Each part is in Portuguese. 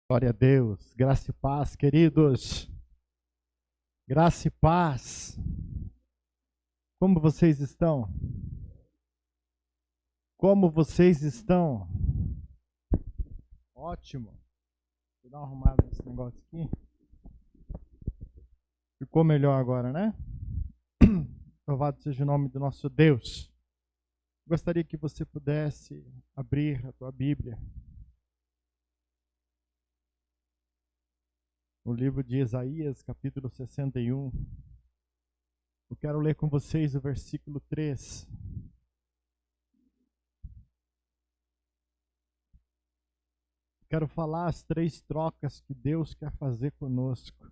Glória a Deus, graça e paz, queridos. Graça e paz. Como vocês estão? Como vocês estão? Ótimo. Vou dar uma arrumada nesse negócio aqui. Ficou melhor agora, né? Louvado seja o nome do nosso Deus. Gostaria que você pudesse abrir a tua Bíblia no livro de Isaías, capítulo 61. Eu quero ler com vocês o versículo 3. Quero falar as 3 trocas que Deus quer fazer conosco.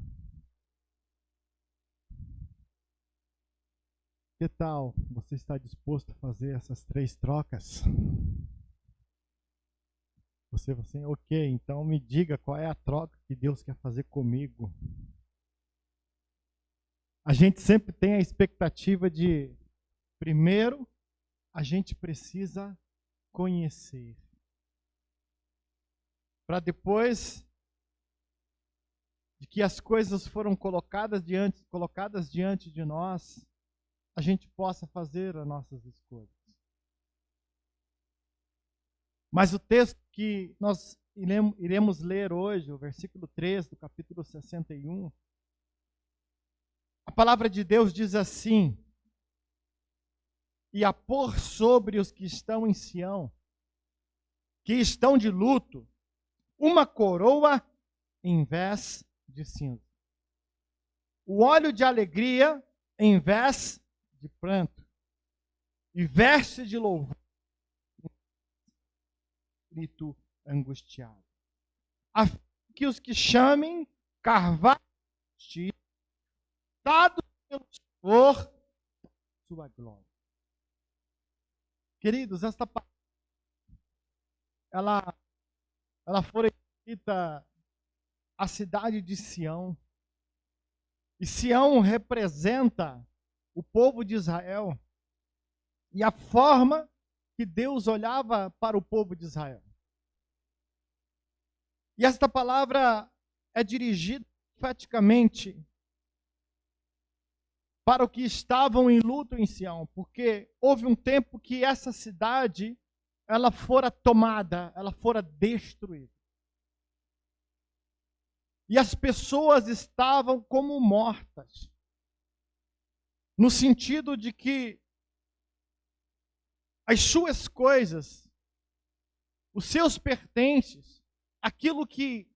Que tal? Você está disposto a fazer essas 3 trocas? Você assim, ok, então me diga qual é a troca que Deus quer fazer comigo. A gente sempre tem a expectativa de, primeiro, a gente precisa conhecer. Para depois de que as coisas foram colocadas diante de nós, a gente possa fazer as nossas escolhas. Mas o texto que nós iremos ler hoje, o versículo 3 do capítulo 61, a palavra de Deus diz assim: e a pôr sobre os que estão em Sião, que estão de luto, uma coroa em vez de cinza, o óleo de alegria em vez de pranto, e veste de louvor espírito angustiado, a fim que os que chamem carvalho dado pelo Senhor sua glória. Queridos, esta palavra ela foi escrita à cidade de Sião. E Sião representa o povo de Israel e a forma que Deus olhava para o povo de Israel. E esta palavra é dirigida profeticamente para os que estavam em luto em Sião, porque houve um tempo que essa cidade ela fora tomada, ela fora destruída. E as pessoas estavam como mortas, no sentido de que as suas coisas, os seus pertences, aquilo que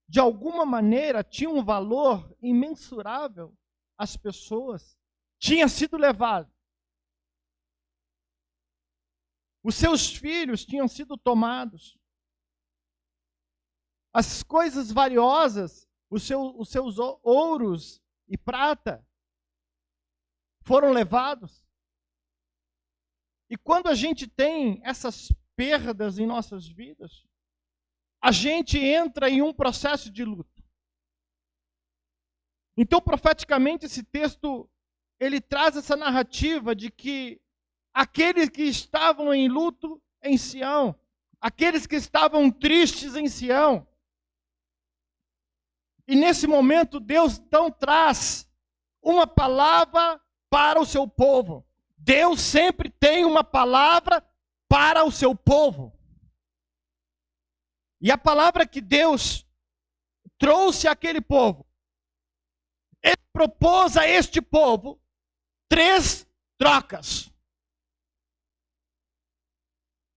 de alguma maneira tinha um valor imensurável às pessoas, tinha sido levado. Os seus filhos tinham sido tomados. As coisas valiosas, os seus ouros e prata, foram levados. E quando a gente tem essas perdas em nossas vidas, a gente entra em um processo de luto. Então, profeticamente, esse texto, ele traz essa narrativa de que aqueles que estavam em luto em Sião, aqueles que estavam tristes em Sião, e nesse momento Deus então traz uma palavra para o seu povo. Deus sempre tem uma palavra para o seu povo. E a palavra que Deus trouxe àquele povo, Ele propôs a este povo 3 trocas.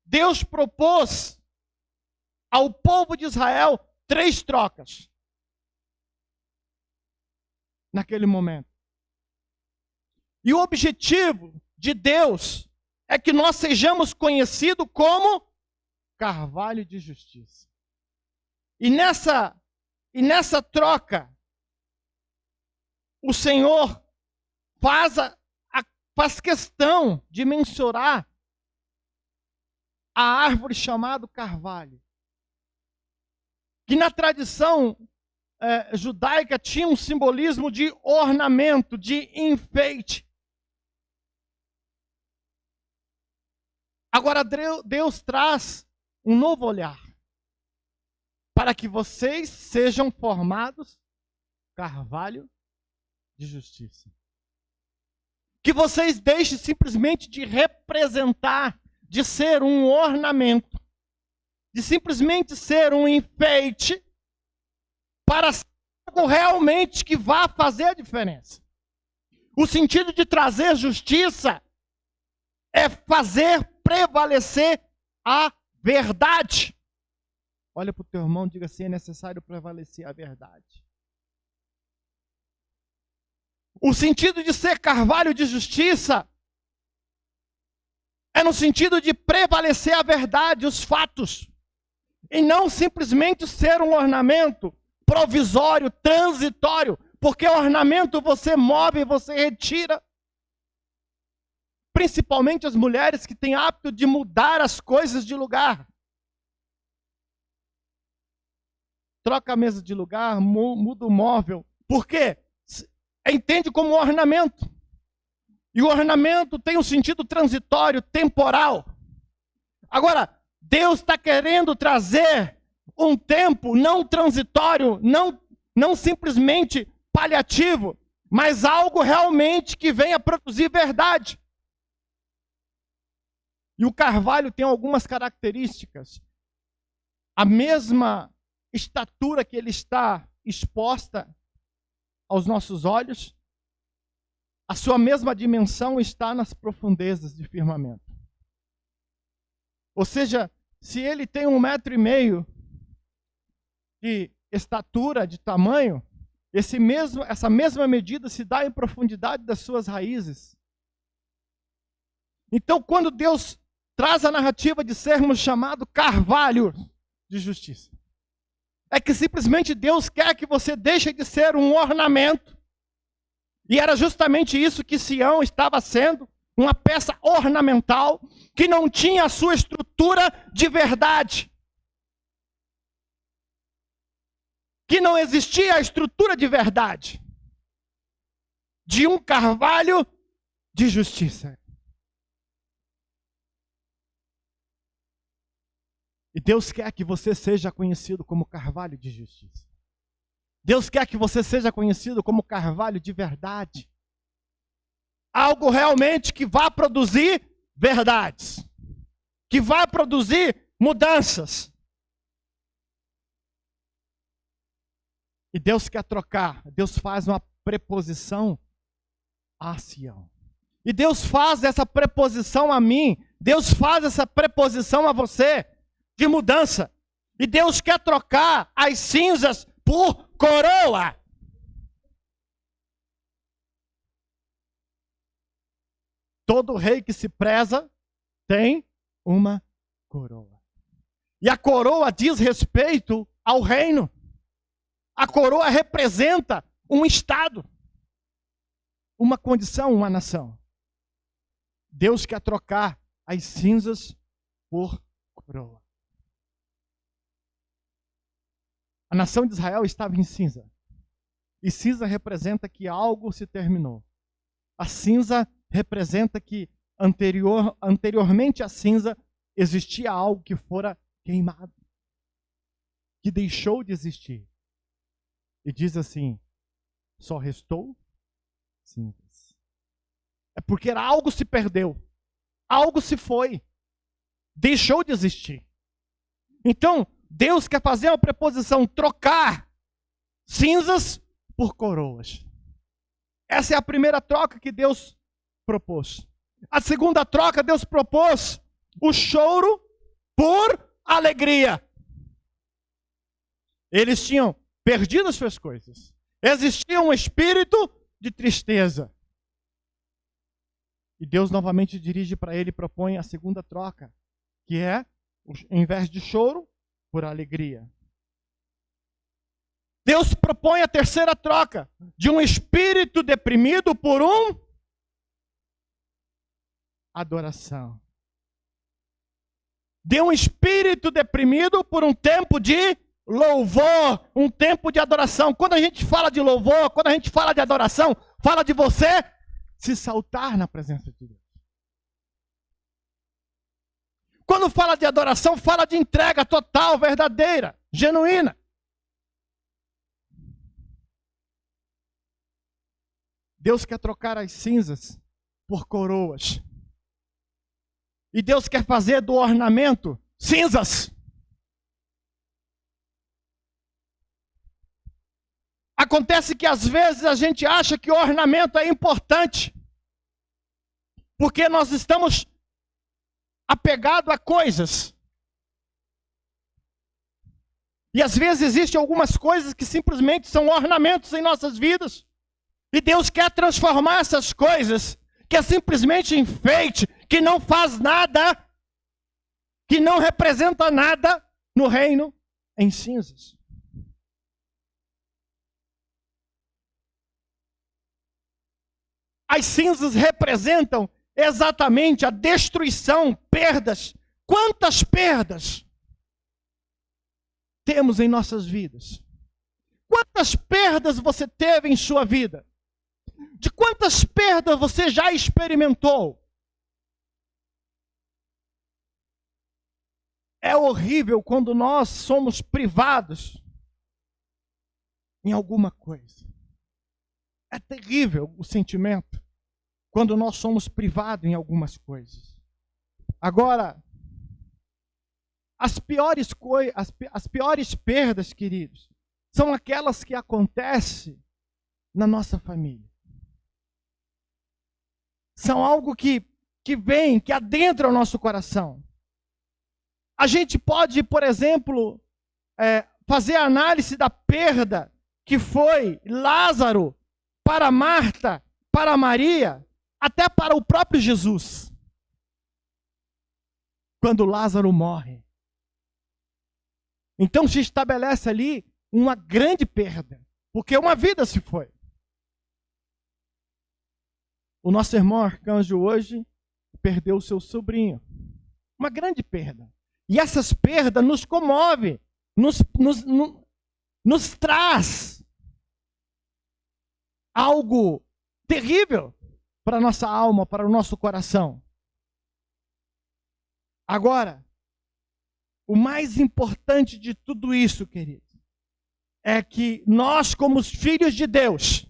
Deus propôs ao povo de Israel 3 trocas. Naquele momento. E o objetivo de Deus é que nós sejamos conhecidos como carvalho de justiça. E nessa troca, o Senhor faz questão de mensurar a árvore chamada carvalho, que na tradição judaica tinha um simbolismo de ornamento, de enfeite. Agora Deus traz um novo olhar. para que vocês sejam formados carvalho de justiça. Que vocês deixem simplesmente de representar, de ser um ornamento, de simplesmente ser um enfeite, para ser algo realmente que vá fazer a diferença. O sentido de trazer justiça é fazer prevalecer a verdade. Olha para o teu irmão e diga assim: é necessário prevalecer a verdade. O sentido de ser carvalho de justiça é no sentido de prevalecer a verdade, os fatos, e não simplesmente ser um ornamento provisório, transitório, porque ornamento você move, você retira. Principalmente as mulheres que têm hábito de mudar as coisas de lugar. Troca a mesa de lugar, muda o móvel. Por quê? Entende como ornamento. E o ornamento tem um sentido transitório, temporal. Agora, Deus está querendo trazer um tempo não transitório, não simplesmente paliativo, mas algo realmente que venha produzir verdade. E o carvalho tem algumas características. A mesma estatura que ele está exposta aos nossos olhos, a sua mesma dimensão está nas profundezas de firmamento. Ou seja, se ele tem 1,5 metro de estatura, de tamanho, essa mesma medida se dá em profundidade das suas raízes. Então, quando Deus traz a narrativa de sermos chamados carvalho de justiça, é que simplesmente Deus quer que você deixe de ser um ornamento. E era justamente isso que Sião estava sendo, uma peça ornamental que não tinha a sua estrutura de verdade. Que não existia a estrutura de verdade de um carvalho de justiça. E Deus quer que você seja conhecido como carvalho de justiça. Deus quer que você seja conhecido como carvalho de verdade. Algo realmente que vai produzir verdades. Que vai produzir mudanças. E Deus quer trocar. Deus faz uma preposição a Sião. E Deus faz essa preposição a mim. Deus faz essa preposição a você. De mudança. E Deus quer trocar as cinzas por coroa. Todo rei que se preza tem uma coroa. E a coroa diz respeito ao reino. A coroa representa um estado, uma condição, uma nação. Deus quer trocar as cinzas por coroa. A nação de Israel estava em cinza. E cinza representa que algo se terminou. A cinza representa que anteriormente à cinza existia algo que fora queimado. Que deixou de existir. E diz assim: só restou cinzas. É porque algo se perdeu. Algo se foi. Deixou de existir. Então, Deus quer fazer uma preposição, trocar cinzas por coroas. Essa é a primeira troca que Deus propôs. A segunda troca, Deus propôs o choro por alegria. Eles tinham perdido as suas coisas. Existia um espírito de tristeza. E Deus novamente dirige para ele e propõe a segunda troca, que é, em vez de choro, por alegria. Deus propõe a terceira troca, de um espírito deprimido por adoração. De um espírito deprimido por um tempo de louvor, um tempo de adoração. Quando a gente fala de louvor, quando a gente fala de adoração, fala de você se saltar na presença de Deus. Quando fala de adoração, fala de entrega total, verdadeira, genuína. Deus quer trocar as cinzas por coroas. E Deus quer fazer do ornamento cinzas. Acontece que às vezes a gente acha que o ornamento é importante, porque nós estamos apegados a coisas. E às vezes existem algumas coisas que simplesmente são ornamentos em nossas vidas. E Deus quer transformar essas coisas, que é simplesmente enfeite, que não faz nada, que não representa nada no reino, em cinzas. As cinzas representam exatamente a destruição, perdas. Quantas perdas temos em nossas vidas? Quantas perdas você teve em sua vida? De quantas perdas você já experimentou? É horrível quando nós somos privados em alguma coisa. É terrível o sentimento quando nós somos privados em algumas coisas. Agora, as piores perdas, queridos, são aquelas que acontecem na nossa família. São algo que vem, que adentra o nosso coração. A gente pode, por exemplo, fazer a análise da perda que foi Lázaro para Marta, para Maria, até para o próprio Jesus. Quando Lázaro morre. Então se estabelece ali uma grande perda, porque uma vida se foi. O nosso irmão Arcanjo hoje perdeu o seu sobrinho. Uma grande perda. E essas perdas nos comovem, nos traz algo terrível para a nossa alma, para o nosso coração. Agora, o mais importante de tudo isso, querido, é que nós, como os filhos de Deus,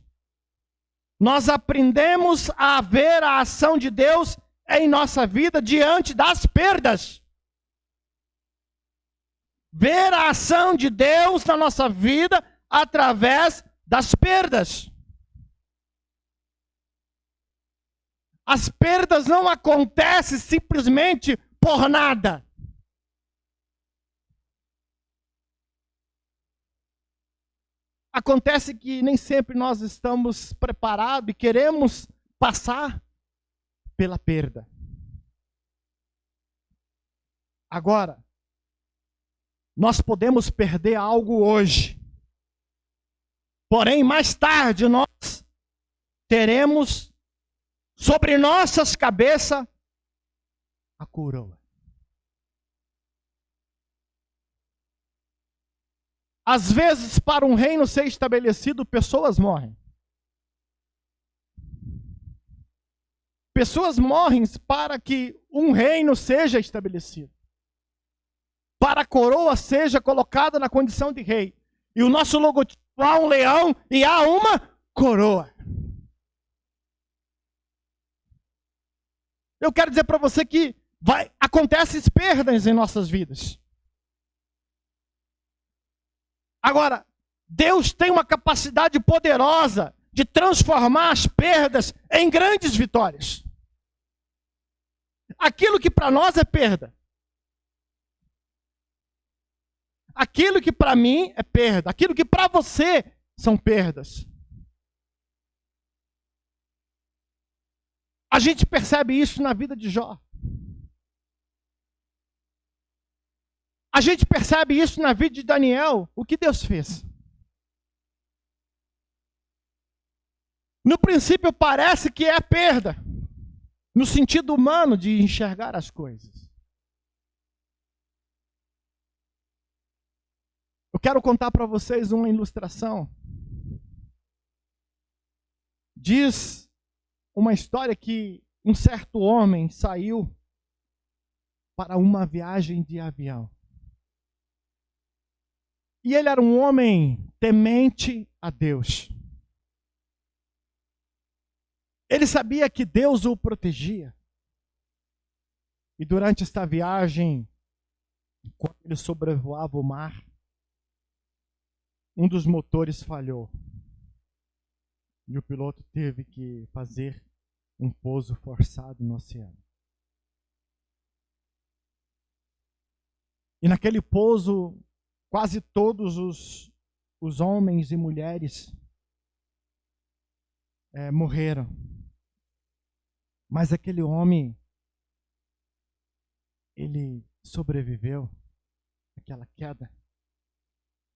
nós aprendemos a ver a ação de Deus em nossa vida diante das perdas. Ver a ação de Deus na nossa vida através das perdas. As perdas não acontecem simplesmente por nada. Acontece que nem sempre nós estamos preparados e queremos passar pela perda. Agora, nós podemos perder algo hoje. Porém, mais tarde nós teremos sobre nossas cabeças a coroa. Às vezes, para um reino ser estabelecido, pessoas morrem. Pessoas morrem para que um reino seja estabelecido. Para a coroa seja colocada na condição de rei. E o nosso logotipo, há um leão e há uma coroa. Eu quero dizer para você que acontecem perdas em nossas vidas. Agora, Deus tem uma capacidade poderosa de transformar as perdas em grandes vitórias. Aquilo que para nós é perda. Aquilo que para mim é perda. Aquilo que para você são perdas. A gente percebe isso na vida de Jó. A gente percebe isso na vida de Daniel. O que Deus fez? No princípio parece que é perda. No sentido humano de enxergar as coisas. Eu quero contar para vocês uma ilustração. Diz uma história que um certo homem saiu para uma viagem de avião. E ele era um homem temente a Deus. Ele sabia que Deus o protegia. E durante esta viagem, quando ele sobrevoava o mar, um dos motores falhou. E o piloto teve que fazer um pouso forçado no oceano. E naquele pouso, quase todos os homens e mulheres morreram. Mas aquele homem, ele sobreviveu àquela queda.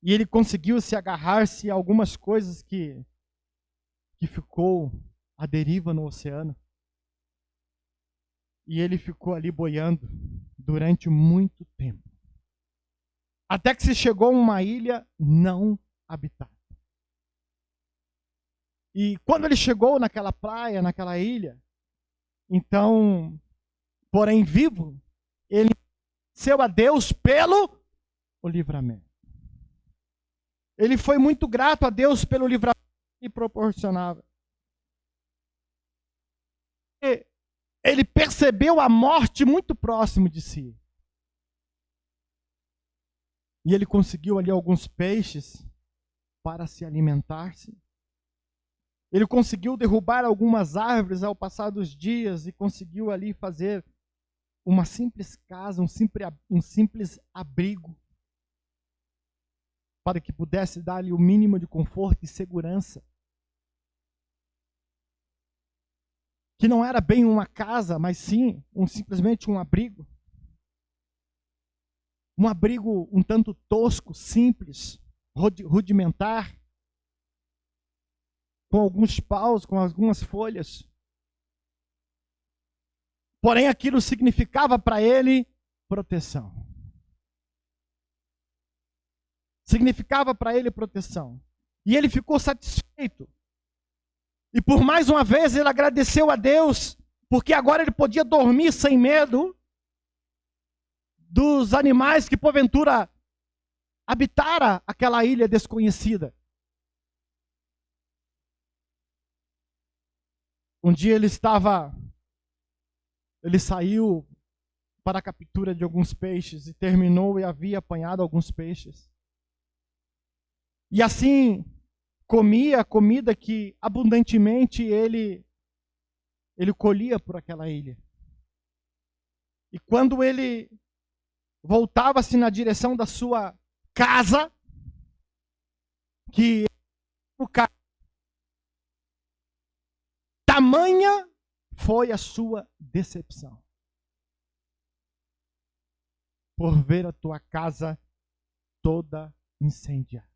E ele conseguiu se agarrar-se a algumas coisas que ficou à deriva no oceano. E ele ficou ali boiando durante muito tempo. Até que se chegou a uma ilha não habitada. E quando ele chegou naquela praia, naquela ilha, então, porém vivo, ele agradeceu a Deus pelo livramento. Ele foi muito grato a Deus pelo livramento que proporcionava. Ele percebeu a morte muito próximo de si. E ele conseguiu ali alguns peixes para se alimentar-se. Ele conseguiu derrubar algumas árvores ao passar dos dias e conseguiu ali fazer uma simples casa, um simples abrigo para que pudesse dar-lhe o mínimo de conforto e segurança. Que não era bem uma casa, mas sim simplesmente um abrigo. Um abrigo um tanto tosco, simples, rudimentar, com alguns paus, com algumas folhas. Porém, aquilo significava para ele proteção. Significava para ele proteção. E ele ficou satisfeito. E por mais uma vez ele agradeceu a Deus, porque agora ele podia dormir sem medo dos animais que porventura habitara aquela ilha desconhecida. Um dia ele saiu para a captura de alguns peixes e terminou e havia apanhado alguns peixes. E assim comia a comida que abundantemente ele colhia por aquela ilha. E quando ele voltava-se na direção da sua casa, que tamanha foi a sua decepção por ver a tua casa toda incendiada.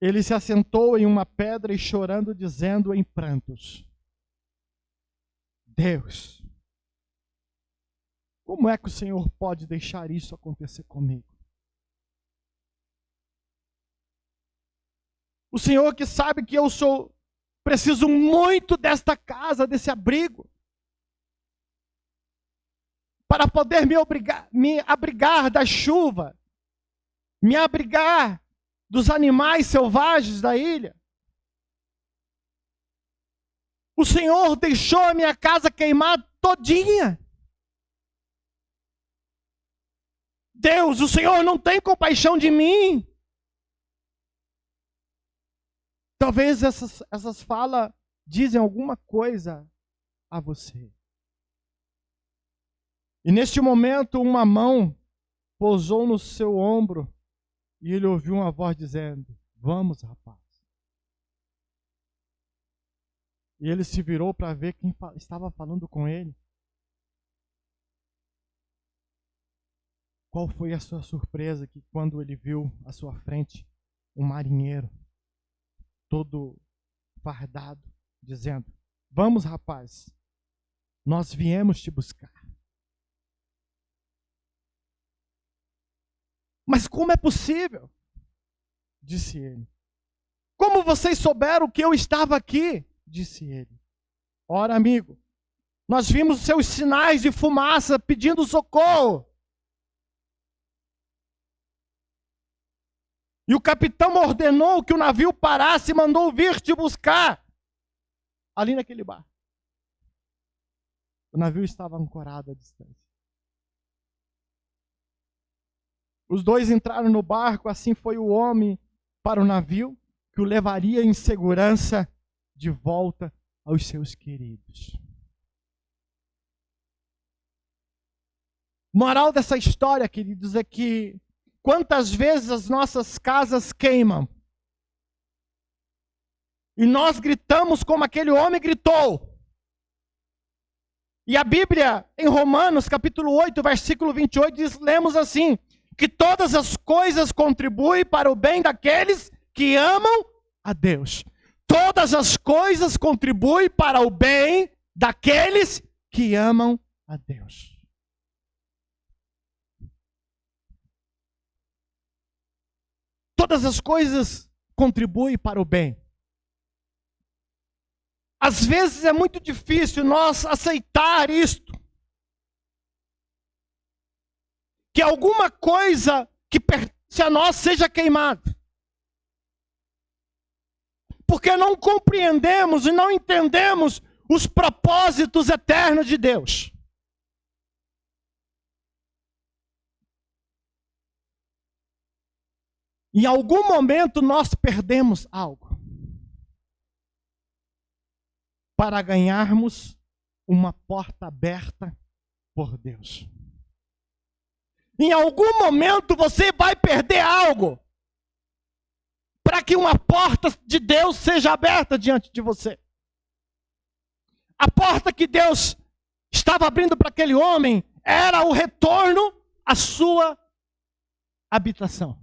Ele se assentou em uma pedra e chorando, dizendo em prantos: Deus, como é que o Senhor pode deixar isso acontecer comigo? O Senhor que sabe que eu preciso muito desta casa, desse abrigo, para poder me abrigar da chuva, me abrigar dos animais selvagens da ilha. O Senhor deixou a minha casa queimar todinha. Deus, o Senhor não tem compaixão de mim. Talvez essas falas dizem alguma coisa a você. E neste momento uma mão pousou no seu ombro e ele ouviu uma voz dizendo: vamos, rapaz. E ele se virou para ver quem estava falando com ele. Qual foi a sua surpresa que quando ele viu à sua frente um marinheiro todo fardado, dizendo: vamos, rapaz, nós viemos te buscar. Mas como é possível? Disse ele. Como vocês souberam que eu estava aqui? Disse ele. Ora, amigo, nós vimos seus sinais de fumaça pedindo socorro. E o capitão ordenou que o navio parasse e mandou vir te buscar ali naquele bar. O navio estava ancorado à distância. Os dois entraram no barco, assim foi o homem para o navio, que o levaria em segurança de volta aos seus queridos. Moral dessa história, queridos, é que quantas vezes as nossas casas queimam e nós gritamos como aquele homem gritou. E a Bíblia, em Romanos, capítulo 8, versículo 28, diz, lemos assim, que todas as coisas contribuem para o bem daqueles que amam a Deus. Todas as coisas contribuem para o bem daqueles que amam a Deus. Todas as coisas contribuem para o bem. Às vezes é muito difícil nós aceitar isto. Que alguma coisa que pertence a nós seja queimada. Porque não compreendemos e não entendemos os propósitos eternos de Deus. Em algum momento nós perdemos algo para ganharmos uma porta aberta por Deus. Em algum momento você vai perder algo para que uma porta de Deus seja aberta diante de você. A porta que Deus estava abrindo para aquele homem era o retorno à sua habitação.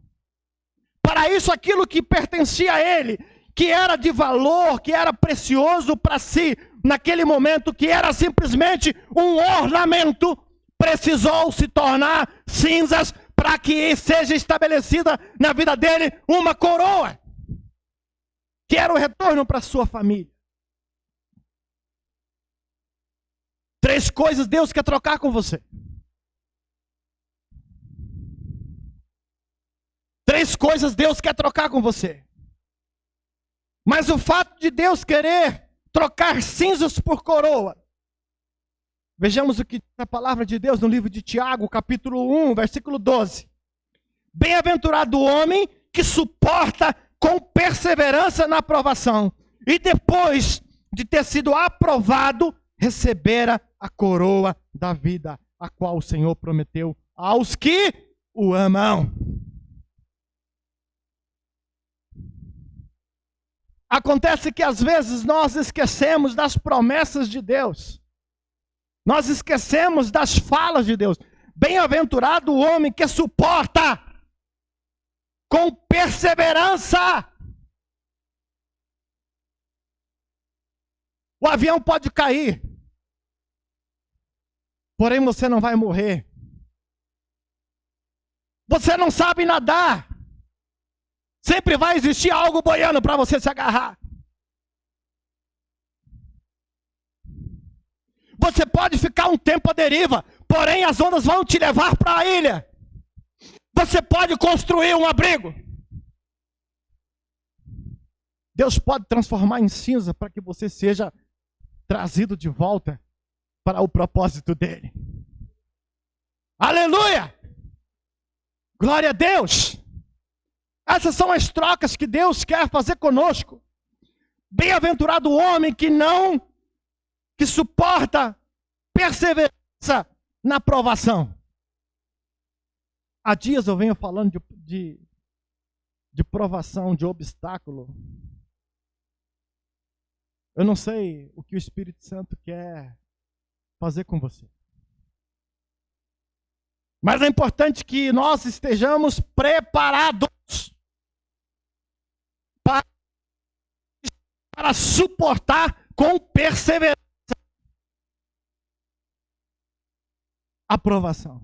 Para isso, aquilo que pertencia a ele, que era de valor, que era precioso para si, naquele momento, que era simplesmente um ornamento, precisou se tornar cinzas para que seja estabelecida na vida dele uma coroa, que era o retorno para sua família. 3 coisas Deus quer trocar com você. 3 coisas Deus quer trocar com você. Mas o fato de Deus querer trocar cinzas por coroa. Vejamos o que diz a palavra de Deus no livro de Tiago, capítulo 1, versículo 12. Bem-aventurado o homem que suporta com perseverança na aprovação, e depois de ter sido aprovado, recebera a coroa da vida, a qual o Senhor prometeu aos que o amam. Acontece que às vezes nós esquecemos das promessas de Deus. Nós esquecemos das falas de Deus. Bem-aventurado o homem que suporta com perseverança. O avião pode cair, porém você não vai morrer. Você não sabe nadar. Sempre vai existir algo boiando para você se agarrar. Você pode ficar um tempo à deriva, porém as ondas vão te levar para a ilha. Você pode construir um abrigo. Deus pode transformar em cinza para que você seja trazido de volta para o propósito dele. Aleluia! Glória a Deus! Essas são as trocas que Deus quer fazer conosco. Bem-aventurado o homem que suporta perseverança na provação. Há dias eu venho falando de provação, de obstáculo. Eu não sei o que o Espírito Santo quer fazer com você. Mas é importante que nós estejamos preparados para suportar com perseverança a provação.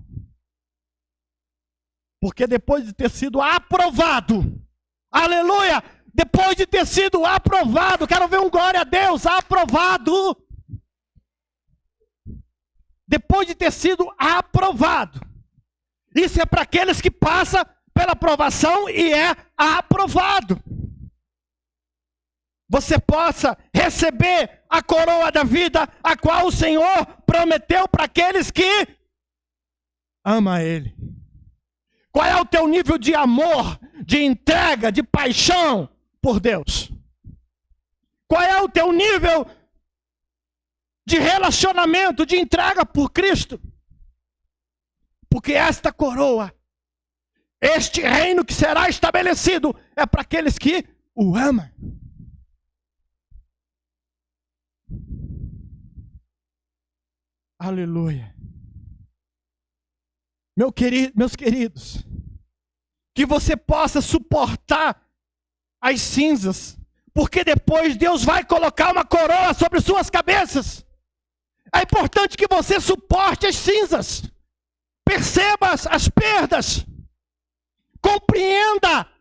Porque depois de ter sido aprovado, aleluia, depois de ter sido aprovado, quero ver um glória a Deus, aprovado. Depois de ter sido aprovado, isso é para aqueles que passam pela provação e é aprovado. Você possa receber a coroa da vida, a qual o Senhor prometeu para aqueles que amam Ele. Qual é o teu nível de amor, de entrega, de paixão por Deus? Qual é o teu nível de relacionamento, de entrega por Cristo? Porque esta coroa, este reino que será estabelecido, é para aqueles que o amam. Aleluia. Meus queridos, que você possa suportar as cinzas, porque depois Deus vai colocar uma coroa sobre suas cabeças. É importante que você suporte as cinzas, perceba as perdas, compreenda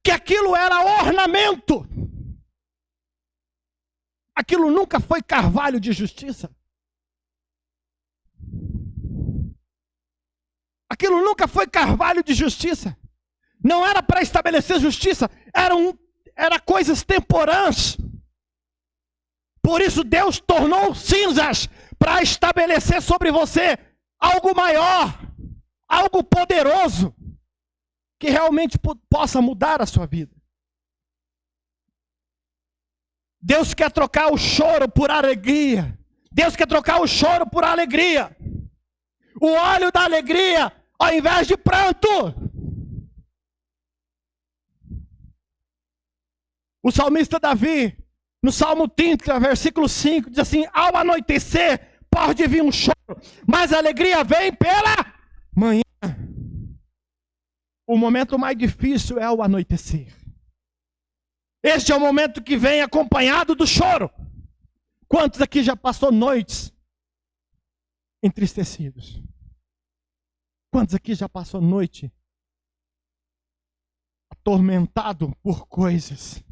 que aquilo era ornamento, aquilo nunca foi carvalho de justiça. Aquilo nunca foi carvalho de justiça. Não era para estabelecer justiça. Era coisas temporãs. Por isso Deus tornou cinzas para estabelecer sobre você algo maior, algo poderoso, que realmente possa mudar a sua vida. Deus quer trocar o choro por alegria. Deus quer trocar o choro por alegria. O óleo da alegria ao invés de pranto. O salmista Davi, no Salmo 30, versículo 5, diz assim: ao anoitecer pode vir um choro, mas a alegria vem pela manhã. O momento mais difícil é o anoitecer. Este é o momento que vem acompanhado do choro. Quantos aqui já passou noites entristecidos? Quantos aqui já passou noite atormentado por coisas?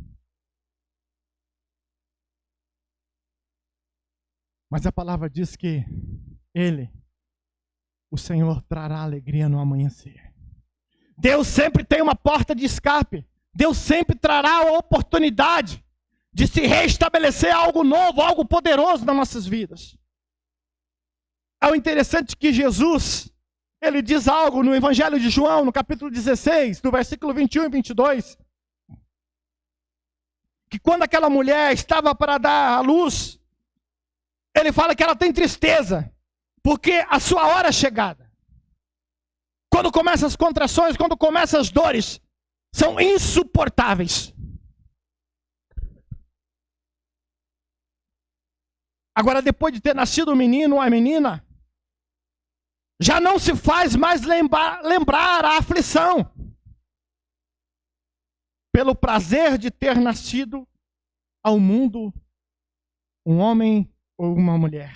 Mas a palavra diz que Ele, o Senhor, trará alegria no amanhecer. Deus sempre tem uma porta de escape. Deus sempre trará a oportunidade de se restabelecer algo novo, algo poderoso nas nossas vidas. É o interessante que Jesus, Ele diz algo no Evangelho de João, no capítulo 16, do versículo 21 e 22. Que quando aquela mulher estava para dar à luz, Ele fala que ela tem tristeza, porque a sua hora é chegada. Quando começam as contrações, quando começam as dores, são insuportáveis. Agora, depois de ter nascido um menino ou uma menina, já não se faz mais lembrar a aflição, pelo prazer de ter nascido ao mundo um homem ou uma mulher.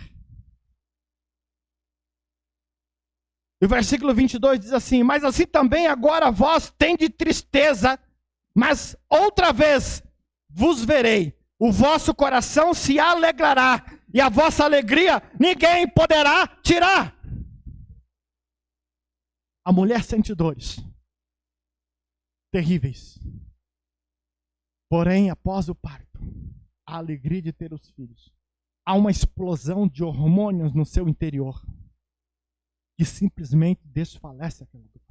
E o versículo 22 diz assim: mas assim também agora vós tendes tristeza, mas outra vez vos verei, o vosso coração se alegrará, e a vossa alegria ninguém poderá tirar. A mulher sente dores terríveis. Porém, após o parto, a alegria de ter os filhos, há uma explosão de hormônios no seu interior que simplesmente desfalece aquela dor.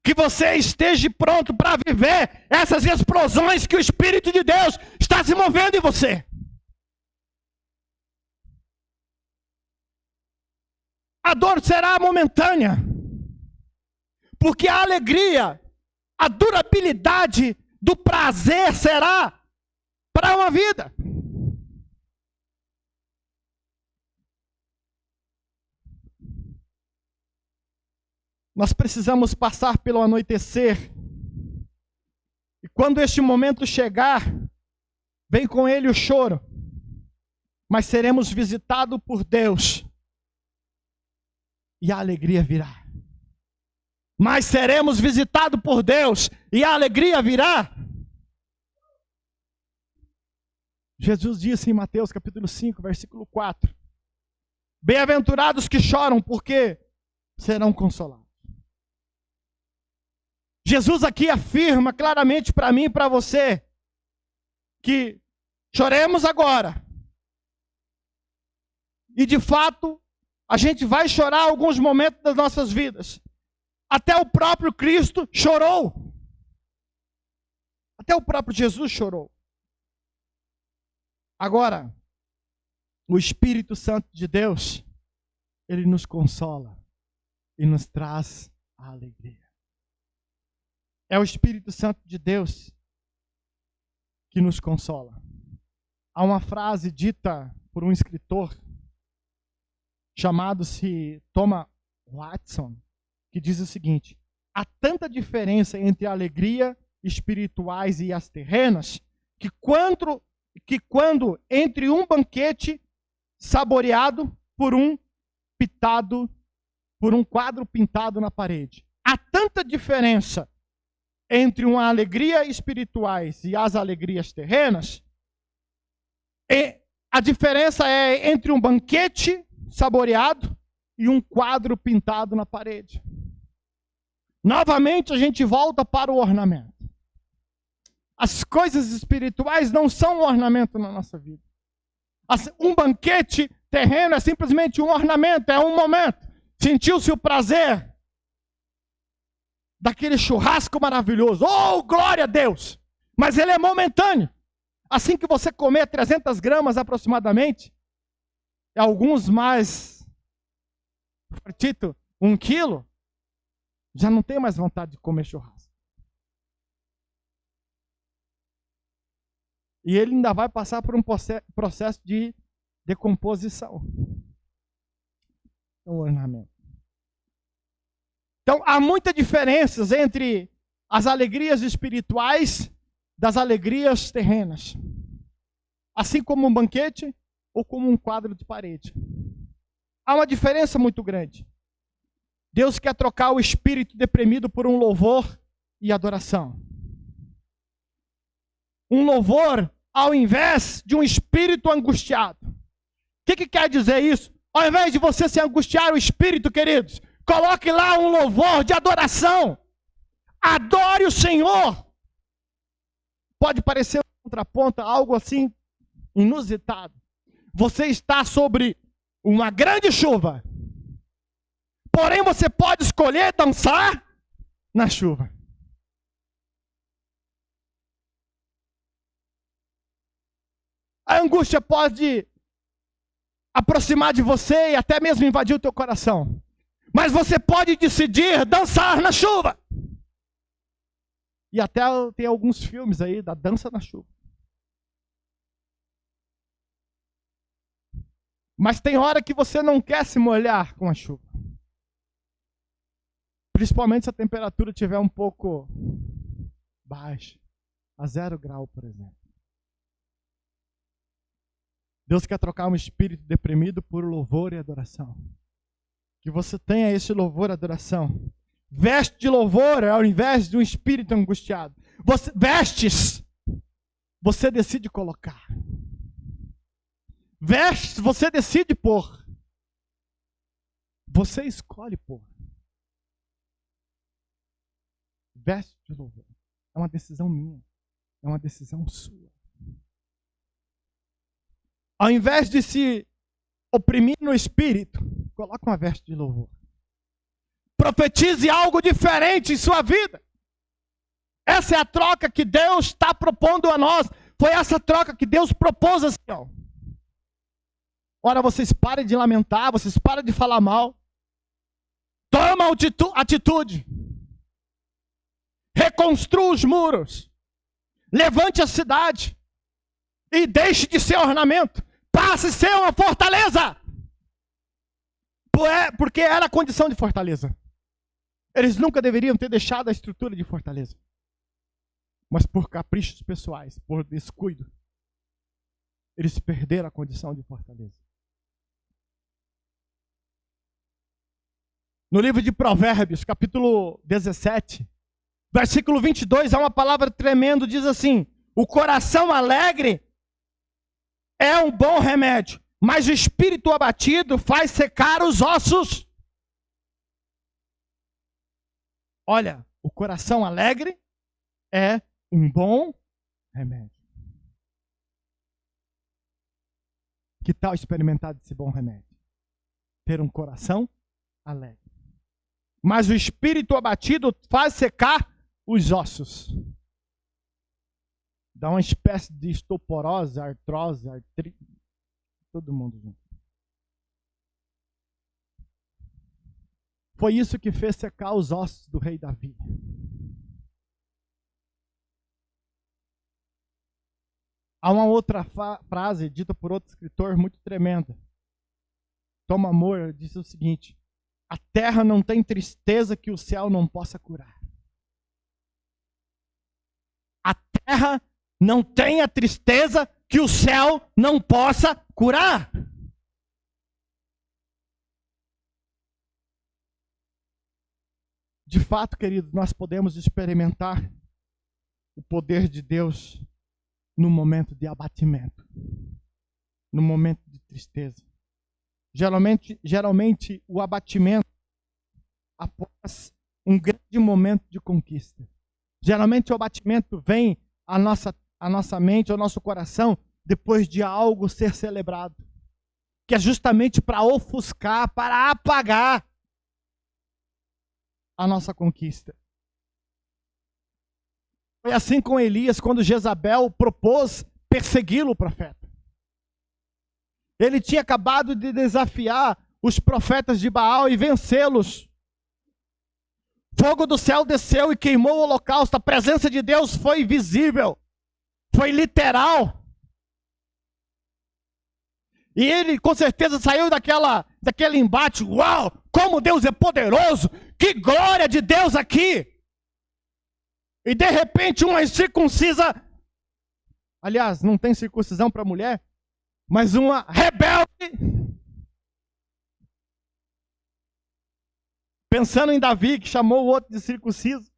Que você esteja pronto para viver essas explosões que o Espírito de Deus está se movendo em você. A dor será momentânea, porque a alegria, a durabilidade do prazer será para uma vida. Nós precisamos passar pelo anoitecer. E quando este momento chegar, vem com ele o choro. Mas seremos visitados por Deus. E a alegria virá. Mas seremos visitados por Deus. E a alegria virá. Jesus disse em Mateus capítulo 5, versículo 4. Bem-aventurados que choram, porque serão consolados. Jesus aqui afirma claramente para mim e para você que choremos agora. E de fato, a gente vai chorar alguns momentos das nossas vidas. Até o próprio Cristo chorou. Até o próprio Jesus chorou. Agora, o Espírito Santo de Deus, ele nos consola e nos traz a alegria. É o Espírito Santo de Deus que nos consola. Há uma frase dita por um escritor chamado-se Thomas Watson, que diz o seguinte: há tanta diferença entre a alegria espirituais e as terrenas, que quando entre um banquete saboreado por um quadro pintado na parede. Há tanta diferença entre uma alegria espirituais e as alegrias terrenas. E a diferença é entre um banquete saboreado e um quadro pintado na parede. Novamente a gente volta para o ornamento. As coisas espirituais não são um ornamento na nossa vida. Um banquete terreno é simplesmente um ornamento, é um momento. Sentiu-se o prazer daquele churrasco maravilhoso. Oh, glória a Deus! Mas ele é momentâneo. Assim que você comer 300 gramas aproximadamente, e alguns mais fortito, 1 quilo, já não tem mais vontade de comer churrasco. E ele ainda vai passar por um processo de decomposição. É um ornamento. Então, há muitas diferenças entre as alegrias espirituais das alegrias terrenas. Assim como um banquete ou como um quadro de parede. Há uma diferença muito grande. Deus quer trocar o espírito deprimido por um louvor e adoração. Um louvor ao invés de um espírito angustiado. O que quer dizer isso? Ao invés de você se angustiar o espírito, queridos, coloque lá um louvor de adoração. Adore o Senhor. Pode parecer um contraponto, algo assim inusitado. Você está sobre uma grande chuva. Porém, você pode escolher dançar na chuva. A angústia pode aproximar de você e até mesmo invadir o teu coração. Mas você pode decidir dançar na chuva. E até tem alguns filmes aí da dança na chuva. Mas tem hora que você não quer se molhar com a chuva. Principalmente se a temperatura estiver um pouco baixa. A 0 grau, por exemplo. Deus quer trocar um espírito deprimido por louvor e adoração. Que você tenha esse louvor e adoração. Veste de louvor ao invés de um espírito angustiado. Vestes, você decide colocar. Vestes, você decide pôr. Você escolhe pôr. Veste de louvor. É uma decisão minha. É uma decisão sua. Ao invés de se oprimir no espírito, coloque uma veste de louvor. Profetize algo diferente em sua vida. Essa é a troca que Deus está propondo a nós. Foi essa troca que Deus propôs assim, ó. Ora, vocês parem de lamentar, vocês parem de falar mal. Toma atitude. Reconstrua os muros. Levante a cidade. E deixe de ser ornamento. Passe a ser uma fortaleza. Porque era a condição de fortaleza. Eles nunca deveriam ter deixado a estrutura de fortaleza. Mas por caprichos pessoais, por descuido, eles perderam a condição de fortaleza. No livro de Provérbios, capítulo 17, versículo 22, há uma palavra tremenda, diz assim: o coração alegre é um bom remédio, mas o espírito abatido faz secar os ossos. Olha, o coração alegre é um bom remédio. Que tal experimentar esse bom remédio? Ter um coração alegre. Mas o espírito abatido faz secar os ossos. Dá uma espécie de osteoporose, artrose, artrite. Todo mundo junto. Foi isso que fez secar os ossos do rei Davi. Há uma outra frase dita por outro escritor muito tremenda. Tom Moore disse o seguinte: a terra não tem tristeza que o céu não possa curar. A terra não tem a tristeza que o céu não possa curar. De fato, querido, nós podemos experimentar o poder de Deus no momento de abatimento, no momento de tristeza. Geralmente o abatimento após um grande momento de conquista. Geralmente o abatimento vem à nossa mente, ao nosso coração, depois de algo ser celebrado, que é justamente para ofuscar, para apagar a nossa conquista. Foi assim com Elias, quando Jezabel propôs persegui-lo, o profeta. Ele tinha acabado de desafiar os profetas de Baal e vencê-los. Fogo do céu desceu e queimou o holocausto. A presença de Deus foi visível, foi literal. E ele com certeza saiu daquele embate. Uau, como Deus é poderoso! Que glória de Deus aqui! E de repente uma incircuncisa, aliás, não tem circuncisão para mulher, mas uma rebelde, pensando em Davi, que chamou o outro de circunciso.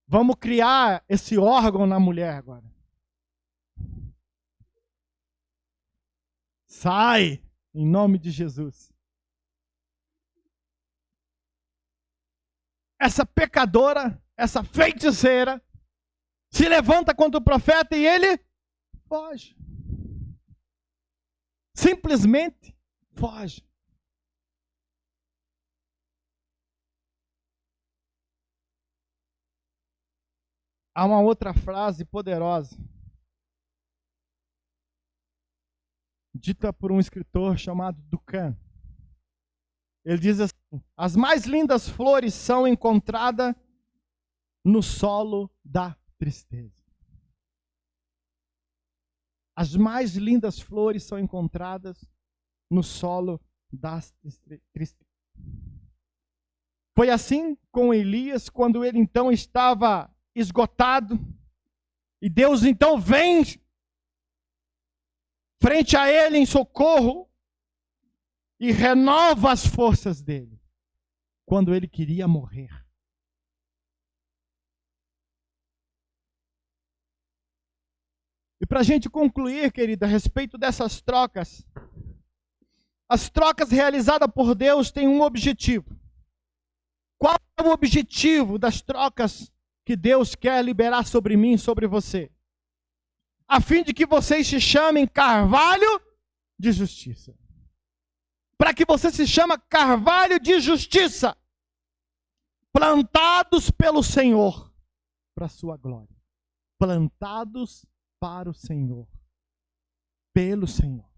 Vamos criar esse órgão na mulher agora. Sai, em nome de Jesus. Essa pecadora, essa feiticeira, se levanta contra o profeta e ele foge. Simplesmente foge. Há uma outra frase poderosa, dita por um escritor chamado Duncan. Ele diz assim: as mais lindas flores são encontradas no solo da tristeza. As mais lindas flores são encontradas no solo da tristeza. Foi assim com Elias, quando ele então estava esgotado, e Deus então vem frente a ele em socorro e renova as forças dele, quando ele queria morrer. E para a gente concluir, querida, a respeito dessas trocas, as trocas realizadas por Deus têm um objetivo. Qual é o objetivo das trocas que Deus quer liberar sobre mim e sobre você? A fim de que vocês se chamem carvalho de justiça. Para que você se chame carvalho de justiça, plantados pelo Senhor, para a sua glória. Plantados para o Senhor, pelo Senhor.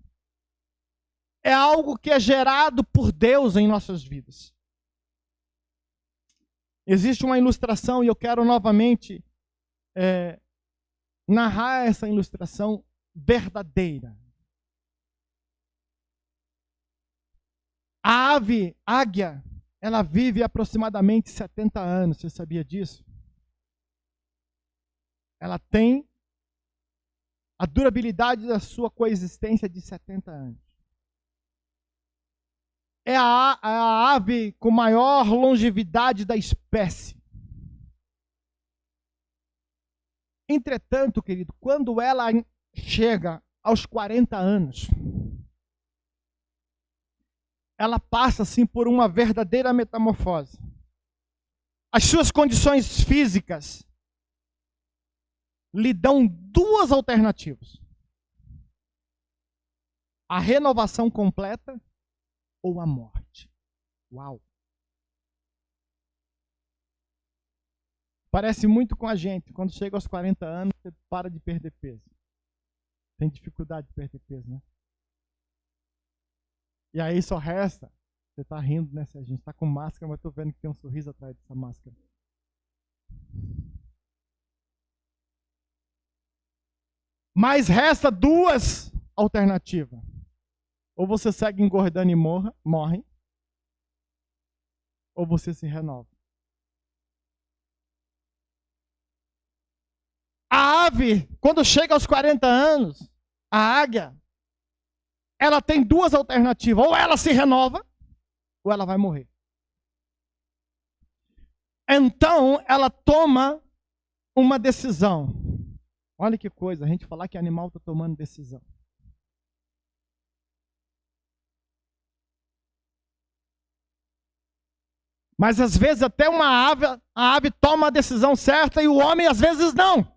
É algo que é gerado por Deus em nossas vidas. Existe uma ilustração e eu quero novamente narrar essa ilustração verdadeira. A águia, ela vive aproximadamente 70 anos, você sabia disso? Ela tem a durabilidade da sua coexistência de 70 anos. É a ave com maior longevidade da espécie. Entretanto, querido, quando ela chega aos 40 anos, ela passa assim por uma verdadeira metamorfose. As suas condições físicas lhe dão duas alternativas: a renovação completa ou a morte. Uau! Parece muito com a gente. Quando chega aos 40 anos, você para de perder peso. Tem dificuldade de perder peso, né? E aí só resta, você está rindo, né? A gente está com máscara, mas estou vendo que tem um sorriso atrás dessa máscara. Mas resta duas alternativas. Ou você segue engordando e morre, ou você se renova. A ave, quando chega aos 40 anos, a águia, ela tem duas alternativas. Ou ela se renova, ou ela vai morrer. Então, ela toma uma decisão. Olha que coisa, a gente falar que animal está tomando decisão. Mas às vezes até a ave toma a decisão certa e o homem às vezes não.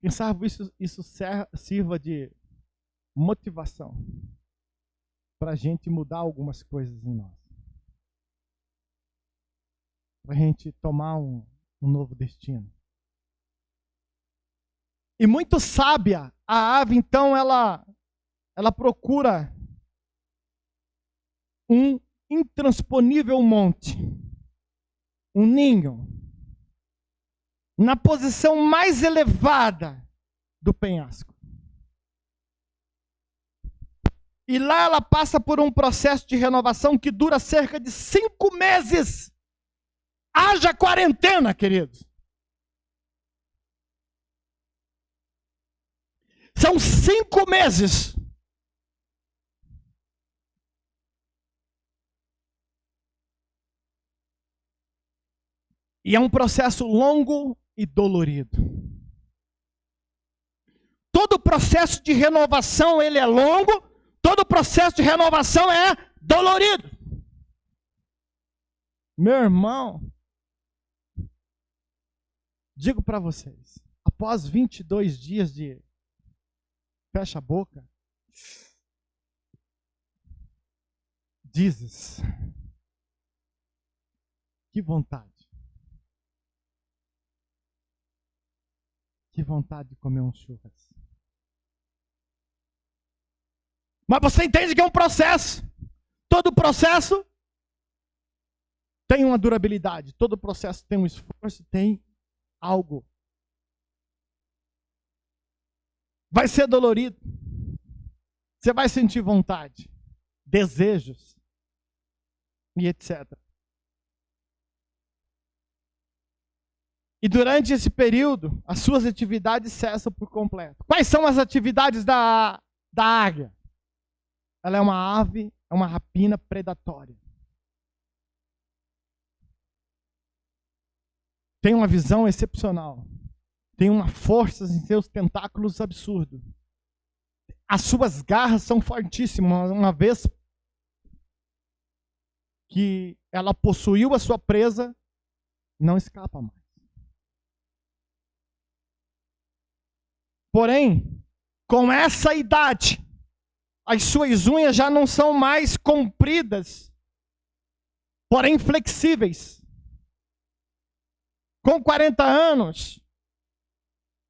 Quem sabe isso sirva de motivação para a gente mudar algumas coisas em nós. Para a gente tomar um novo destino. E muito sábia, a ave então ela procura um intransponível monte, um ninho, na posição mais elevada do penhasco. E lá ela passa por um processo de renovação que dura cerca de 5 meses. Haja quarentena, queridos. São 5 meses. E é um processo longo e dolorido. Todo processo de renovação, ele é longo, todo processo de renovação é dolorido. Meu irmão, digo para vocês, após 22 dias de fecha a boca, dizes, que vontade. Que vontade de comer um churras. Mas você entende que é um processo. Todo processo tem uma durabilidade. Todo processo tem um esforço, tem algo. Vai ser dolorido. Você vai sentir vontade, desejos e etc. E durante esse período, as suas atividades cessam por completo. Quais são as atividades da águia? Ela é uma ave, é uma rapina predatória. Tem uma visão excepcional. Tem uma força em seus tentáculos absurdo. As suas garras são fortíssimas. Uma vez que ela possuiu a sua presa, não escapa mais. Porém, com essa idade, as suas unhas já não são mais compridas, porém flexíveis. Com 40 anos,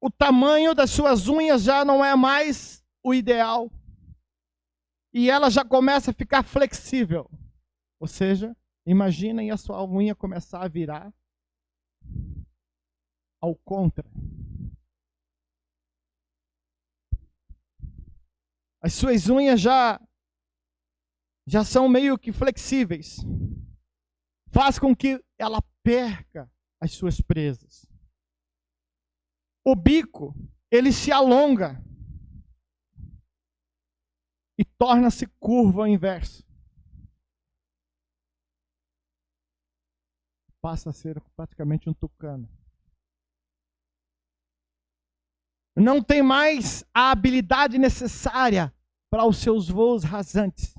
o tamanho das suas unhas já não é mais o ideal. E ela já começa a ficar flexível. Ou seja, imaginem a sua unha começar a virar ao contra. As suas unhas já são meio que flexíveis. Faz com que ela perca as suas presas. O bico, ele se alonga e torna-se curvo ao inverso. Passa a ser praticamente um tucano. não tem mais a habilidade necessária para os seus voos rasantes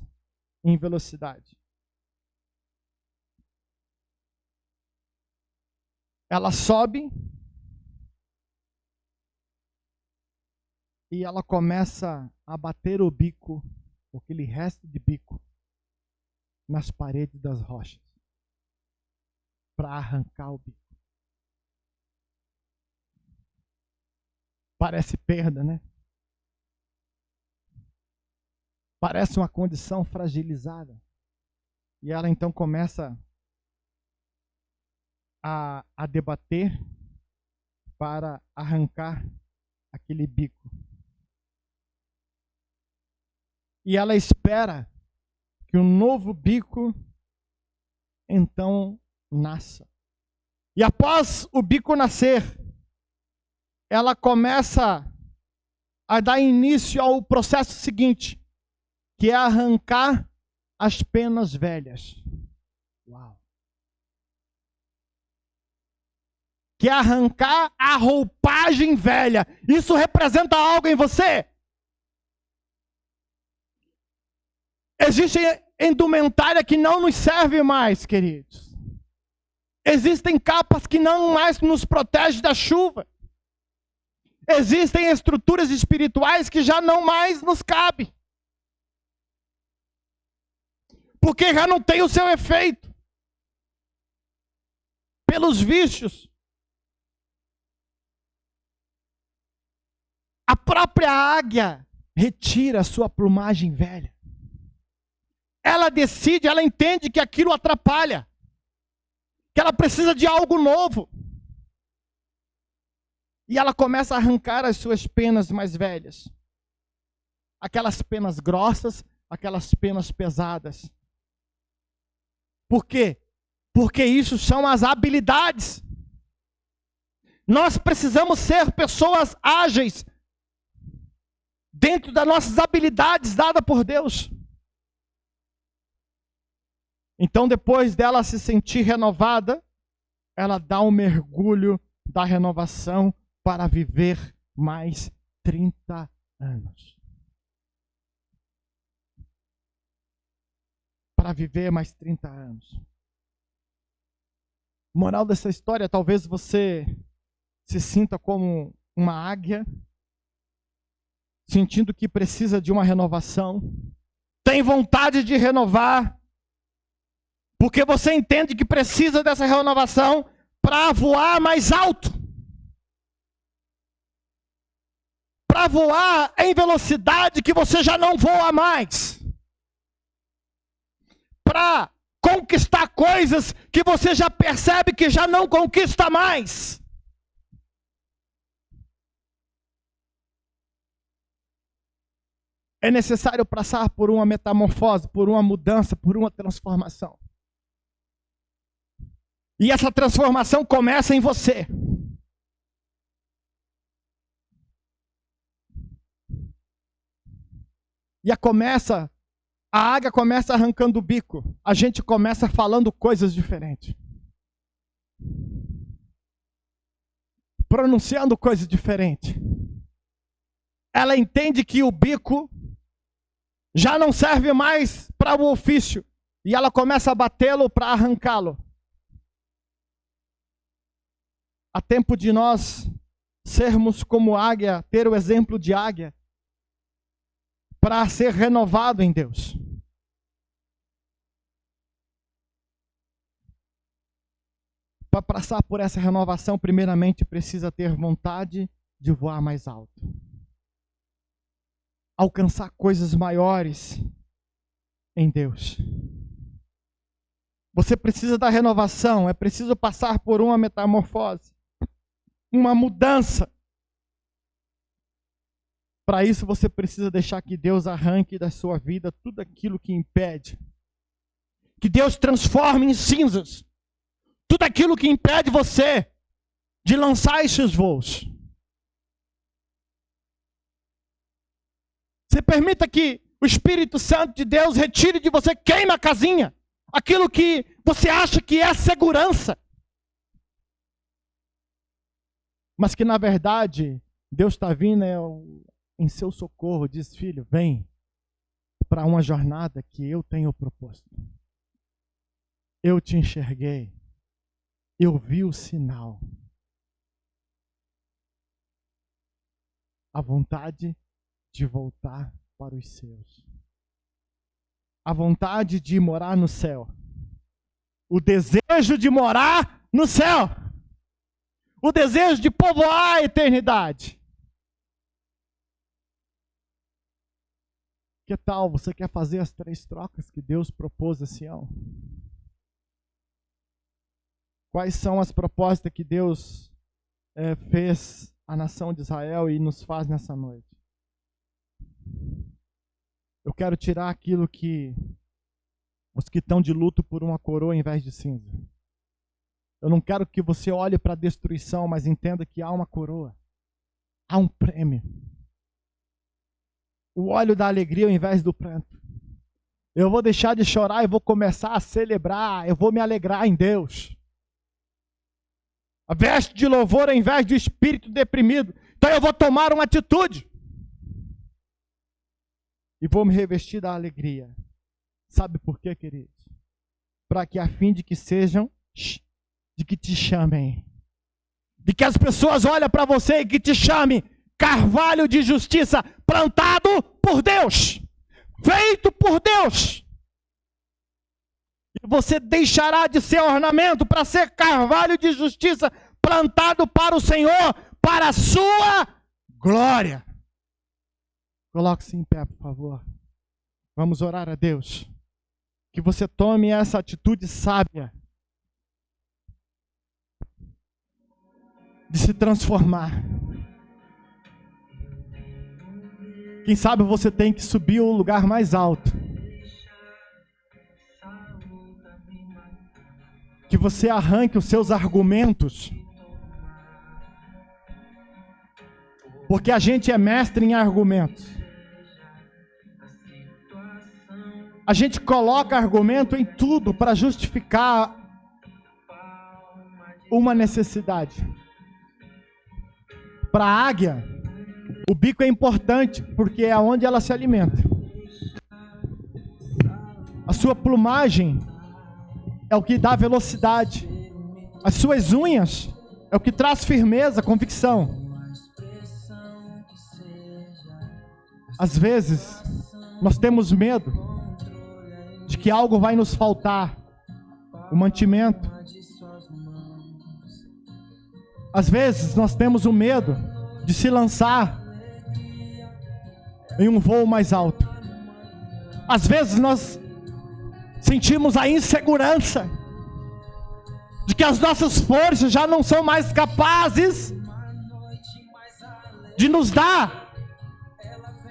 em velocidade. Ela sobe e ela começa a bater o bico, aquele resto de bico, nas paredes das rochas, para arrancar o bico. Parece perda, né? Parece uma condição fragilizada. E ela então começa a debater para arrancar aquele bico. E ela espera que um novo bico então nasça. E após o bico nascer, ela começa a dar início ao processo seguinte, que é arrancar as penas velhas. Uau! Que é arrancar a roupagem velha. Isso representa algo em você? Existe indumentária que não nos serve mais, queridos. Existem capas que não mais nos protegem da chuva. Existem estruturas espirituais que já não mais nos cabem. Porque já não tem o seu efeito. Pelos vícios. A própria águia retira a sua plumagem velha. Ela decide, ela entende que aquilo atrapalha. Que ela precisa de algo novo. E ela começa a arrancar as suas penas mais velhas. Aquelas penas grossas, aquelas penas pesadas. Por quê? Porque isso são as habilidades. Nós precisamos ser pessoas ágeis dentro das nossas habilidades dadas por Deus. Então, depois dela se sentir renovada, ela dá um mergulho da renovação para viver mais 30 anos. Para viver mais 30 anos. Moral dessa história, talvez você se sinta como uma águia, sentindo que precisa de uma renovação, tem vontade de renovar, porque você entende que precisa dessa renovação para voar mais alto. Para voar em velocidade que você já não voa mais. Para conquistar coisas que você já percebe que já não conquista mais. É necessário passar por uma metamorfose, por uma mudança, por uma transformação. E essa transformação começa em você. E a águia começa arrancando o bico. A gente começa falando coisas diferentes. Pronunciando coisas diferentes. Ela entende que o bico já não serve mais para o ofício. E ela começa a batê-lo para arrancá-lo. Há tempo de nós sermos como águia, ter o exemplo de águia, para ser renovado em Deus. Para passar por essa renovação, primeiramente precisa ter vontade de voar mais alto. Alcançar coisas maiores em Deus. Você precisa da renovação, é preciso passar por uma metamorfose, uma mudança. Para isso você precisa deixar que Deus arranque da sua vida tudo aquilo que impede. Que Deus transforme em cinzas tudo aquilo que impede você de lançar esses voos. Você permita que o Espírito Santo de Deus retire de você, queima a casinha. Aquilo que você acha que é segurança. Mas que na verdade Deus está vindo em seu socorro, diz: filho, vem para uma jornada que eu tenho proposto. Eu te enxerguei, eu vi o sinal. A vontade de voltar para os seus. A vontade de morar no céu. O desejo de morar no céu. O desejo de povoar a eternidade. Que tal você quer fazer as 3 trocas que Deus propôs a Sião? Quais são as propostas que Deus fez à nação de Israel e nos faz nessa noite? Eu quero tirar aquilo que os que estão de luto por uma coroa em vez de cinza. Eu não quero que você olhe para a destruição, mas entenda que há uma coroa. Há um prêmio. O óleo da alegria ao invés do pranto. Eu vou deixar de chorar e vou começar a celebrar. Eu vou me alegrar em Deus. A veste de louvor ao invés de espírito deprimido. Então eu vou tomar uma atitude. E vou me revestir da alegria. Sabe por quê, queridos? Para que a fim de que sejam, de que te chamem. De que as pessoas olhem para você e que te chamem carvalho de justiça, plantado por Deus, feito por Deus. E você deixará de ser ornamento para ser carvalho de justiça, plantado para o Senhor, para a sua glória. Coloque-se em pé, por favor. Vamos orar a Deus. Que você tome essa atitude sábia de se transformar. Quem sabe você tem que subir ao lugar mais alto. Que você arranque os seus argumentos. Porque a gente é mestre em argumentos. A gente coloca argumento em tudo para justificar uma necessidade. Para a águia, o bico é importante, porque é onde ela se alimenta. A sua plumagem é o que dá velocidade. As suas unhas é o que traz firmeza, convicção. Às vezes, nós temos medo de que algo vai nos faltar, o mantimento. Às vezes nós temos o medo de se lançar em um voo mais alto. Às vezes nós sentimos a insegurança de que as nossas forças já não são mais capazes de nos dar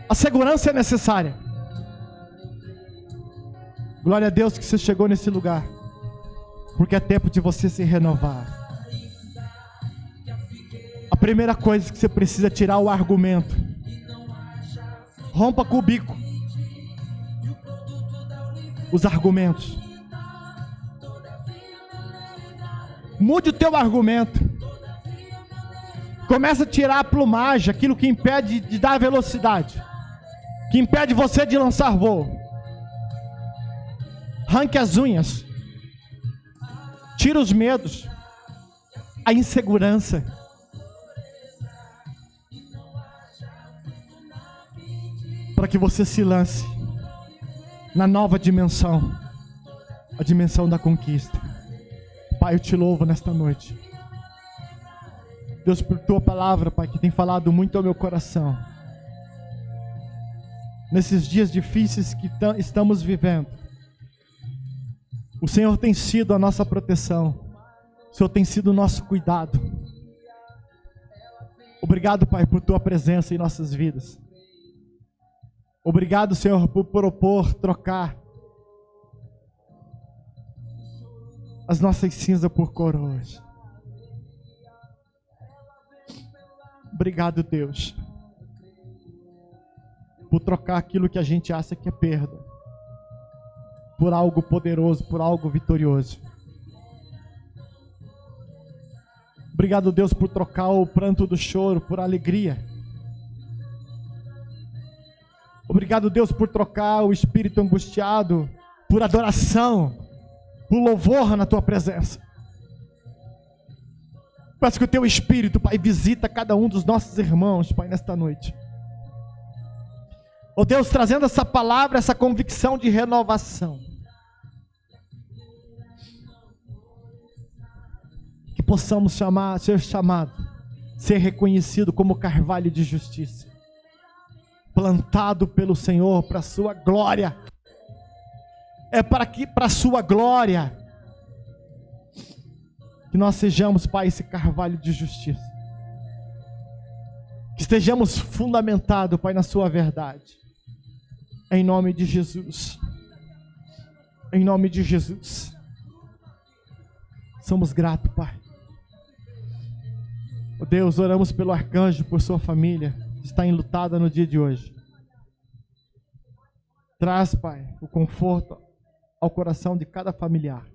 a segurança necessária. Glória a Deus que você chegou nesse lugar, porque é tempo de você se renovar. A primeira coisa que você precisa tirar o argumento. Rompa com o bico os argumentos. Mude o teu argumento. Começa a tirar a plumagem, aquilo que impede de dar velocidade, que impede você de lançar voo. Arranque as unhas. Tira os medos, a insegurança. Para que você se lance na nova dimensão, a dimensão da conquista. Pai, eu te louvo nesta noite. Deus, por tua palavra, Pai, que tem falado muito ao meu coração. Nesses dias difíceis que estamos vivendo, o Senhor tem sido a nossa proteção. O Senhor tem sido o nosso cuidado. Obrigado, Pai, por tua presença em nossas vidas. Obrigado, Senhor, por propor trocar as nossas cinzas por coroas. Obrigado, Deus, por trocar aquilo que a gente acha que é perda por algo poderoso, por algo vitorioso. Obrigado, Deus, por trocar o pranto do choro por alegria. Obrigado, Deus, por trocar o espírito angustiado por adoração, por louvor na tua presença. Peço que o teu Espírito, Pai, visita cada um dos nossos irmãos, Pai, nesta noite. Ó Deus, trazendo essa palavra, essa convicção de renovação. Que possamos ser chamado, ser reconhecido como carvalho de justiça, plantado pelo Senhor para a sua glória. É para a sua glória que nós sejamos, Pai, esse carvalho de justiça. Que estejamos fundamentados, Pai, na sua verdade. Em nome de Jesus. Em nome de Jesus. Somos gratos, Pai. Oh Deus, oramos pelo arcanjo, por sua família, que está enlutada no dia de hoje. Traz, Pai, o conforto ao coração de cada familiar.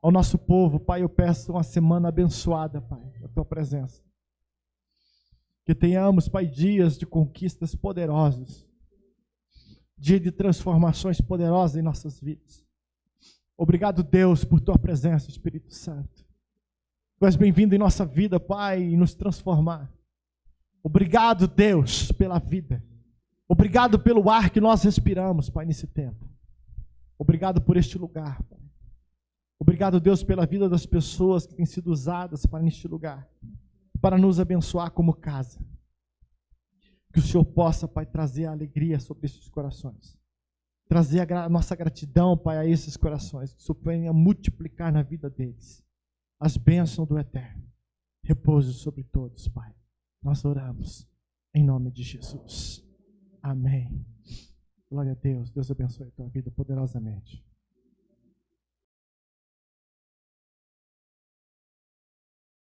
Ao nosso povo, Pai, eu peço uma semana abençoada, Pai, da tua presença. Que tenhamos, Pai, dias de conquistas poderosos. Dia de transformações poderosas em nossas vidas. Obrigado, Deus, por tua presença, Espírito Santo. Tu és bem-vindo em nossa vida, Pai, e nos transformar. Obrigado, Deus, pela vida. Obrigado pelo ar que nós respiramos, Pai, nesse tempo. Obrigado por este lugar, Pai. Obrigado, Deus, pela vida das pessoas que têm sido usadas para neste lugar, para nos abençoar como casa. Que o Senhor possa, Pai, trazer a alegria sobre esses corações. Trazer a nossa gratidão, Pai, a esses corações. Que o Senhor venha multiplicar na vida deles as bênçãos do Eterno. Repouso sobre todos, Pai. Nós oramos em nome de Jesus. Amém. Glória a Deus. Deus abençoe a tua vida poderosamente.